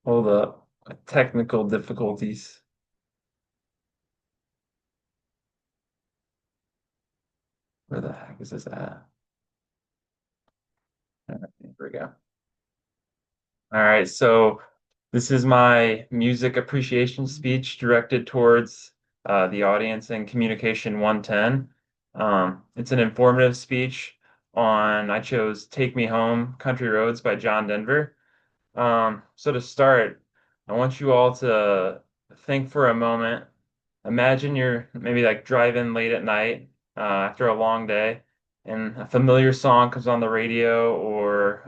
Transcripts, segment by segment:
Hold up. Technical difficulties. Where the heck is this at? All right, here we go. All right, so this is my music appreciation speech directed towards the audience in Communication 110. It's an informative speech I chose Take Me Home, Country Roads by John Denver. So to start, I want you all to think for a moment. Imagine you're maybe like driving late at night after a long day, and a familiar song comes on the radio or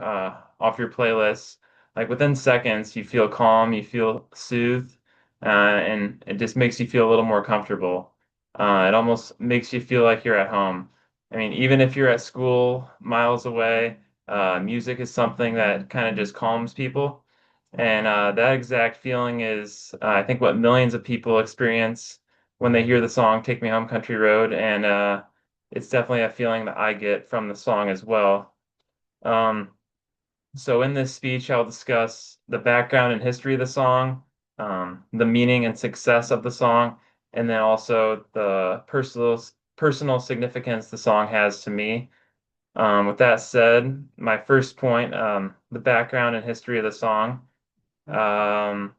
off your playlist. Like within seconds, you feel calm, you feel soothed, and it just makes you feel a little more comfortable. It almost makes you feel like you're at home. I mean, even if you're at school miles away, music is something that kind of just calms people. And that exact feeling is, I think, what millions of people experience when they hear the song Take Me Home Country Road. And it's definitely a feeling that I get from the song as well. Um, so in this speech, I'll discuss the background and history of the song, the meaning and success of the song, and then also the personal significance the song has to me. With that said, my first point, the background and history of the song. Um,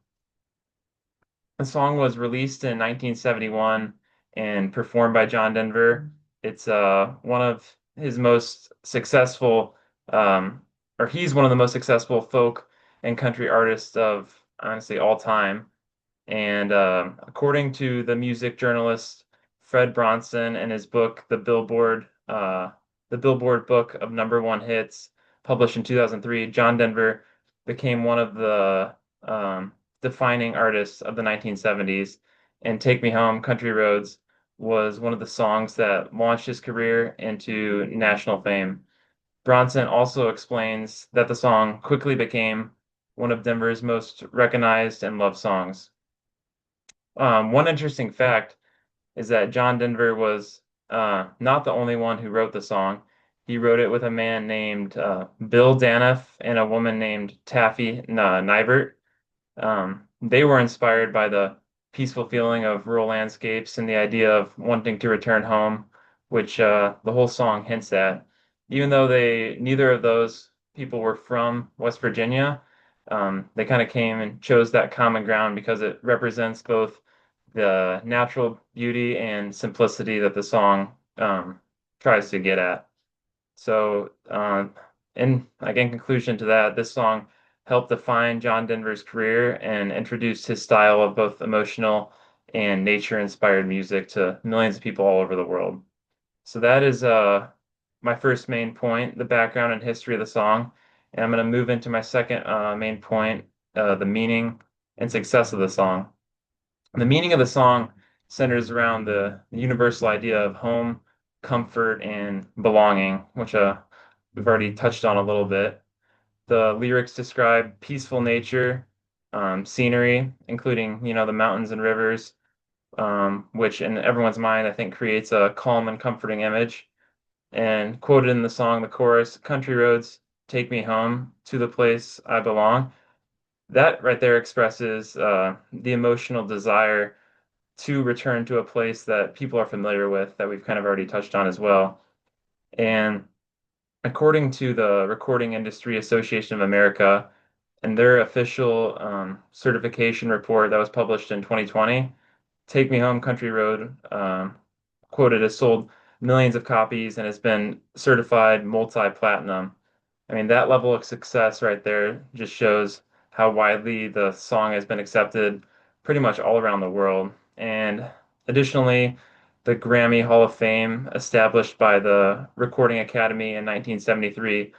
the song was released in 1971 and performed by John Denver. It's one of his most successful, um, or he's one of the most successful folk and country artists of honestly all time. And according to the music journalist Fred Bronson and his book, the Billboard Book of Number One Hits, published in 2003, John Denver became one of the defining artists of the 1970s. And Take Me Home, Country Roads was one of the songs that launched his career into national fame. Bronson also explains that the song quickly became one of Denver's most recognized and loved songs. One interesting fact is that John Denver was not the only one who wrote the song. He wrote it with a man named Bill Daniff and a woman named Taffy Nibert. They were inspired by the peaceful feeling of rural landscapes and the idea of wanting to return home, which the whole song hints at. Even though neither of those people were from West Virginia, they kind of came and chose that common ground because it represents both the natural beauty and simplicity that the song tries to get at. So, in conclusion to that, this song helped define John Denver's career and introduced his style of both emotional and nature-inspired music to millions of people all over the world. So that is my first main point, the background and history of the song. And I'm going to move into my second main point, the meaning and success of the song. The meaning of the song centers around the universal idea of home, comfort, and belonging, which we've already touched on a little bit. The lyrics describe peaceful nature, scenery, including, the mountains and rivers, which in everyone's mind, I think, creates a calm and comforting image. And quoted in the song, the chorus, country roads take me home to the place I belong. That right there expresses the emotional desire to return to a place that people are familiar with that we've kind of already touched on as well. And according to the Recording Industry Association of America and their official certification report that was published in 2020, Take Me Home Country Road, quoted, has sold millions of copies and has been certified multi-platinum. I mean, that level of success right there just shows how widely the song has been accepted pretty much all around the world. And additionally, the Grammy Hall of Fame, established by the Recording Academy in 1973,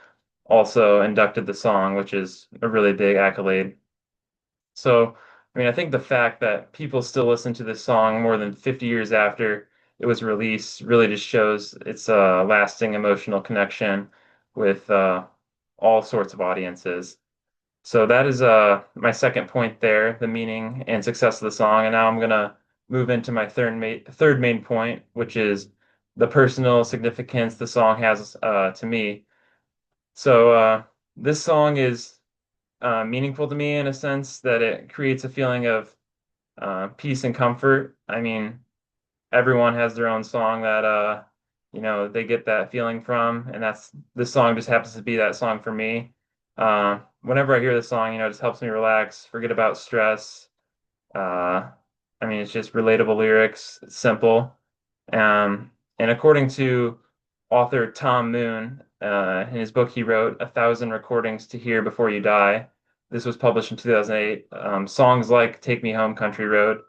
also inducted the song, which is a really big accolade. So, I mean, I think the fact that people still listen to this song more than 50 years after it was released really just shows its lasting emotional connection with all sorts of audiences. So that is my second point there, the meaning and success of the song. And now I'm gonna move into my third main point, which is the personal significance the song has to me. So this song is meaningful to me in a sense that it creates a feeling of peace and comfort. I mean, everyone has their own song that they get that feeling from, and that's this song just happens to be that song for me. Whenever I hear this song, it just helps me relax, forget about stress. Uh, I mean, it's just relatable lyrics, it's simple. And according to author Tom Moon, in his book he wrote, A Thousand Recordings to Hear Before You Die. This was published in 2008. Songs like Take Me Home, Country Road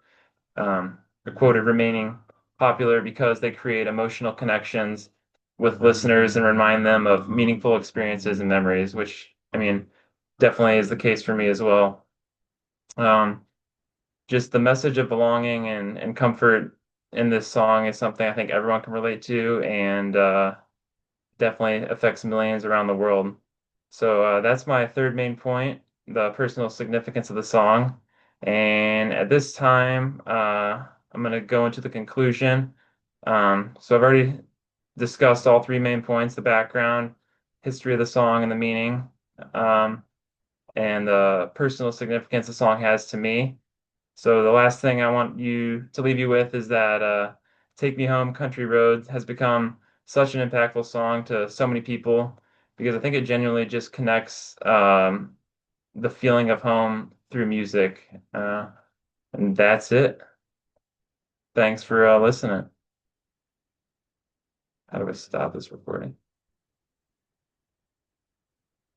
are quoted remaining popular because they create emotional connections with listeners and remind them of meaningful experiences and memories, which, I mean, definitely is the case for me as well. Um, just the message of belonging and comfort in this song is something I think everyone can relate to, and definitely affects millions around the world. So that's my third main point, the personal significance of the song. And at this time, I'm going to go into the conclusion. So I've already discussed all three main points, the background, history of the song, and the meaning, um, and the personal significance the song has to me. So the last thing I want you to leave you with is that Take Me Home, Country Roads has become such an impactful song to so many people because I think it genuinely just connects the feeling of home through music. And that's it. Thanks for listening. How do I stop this recording?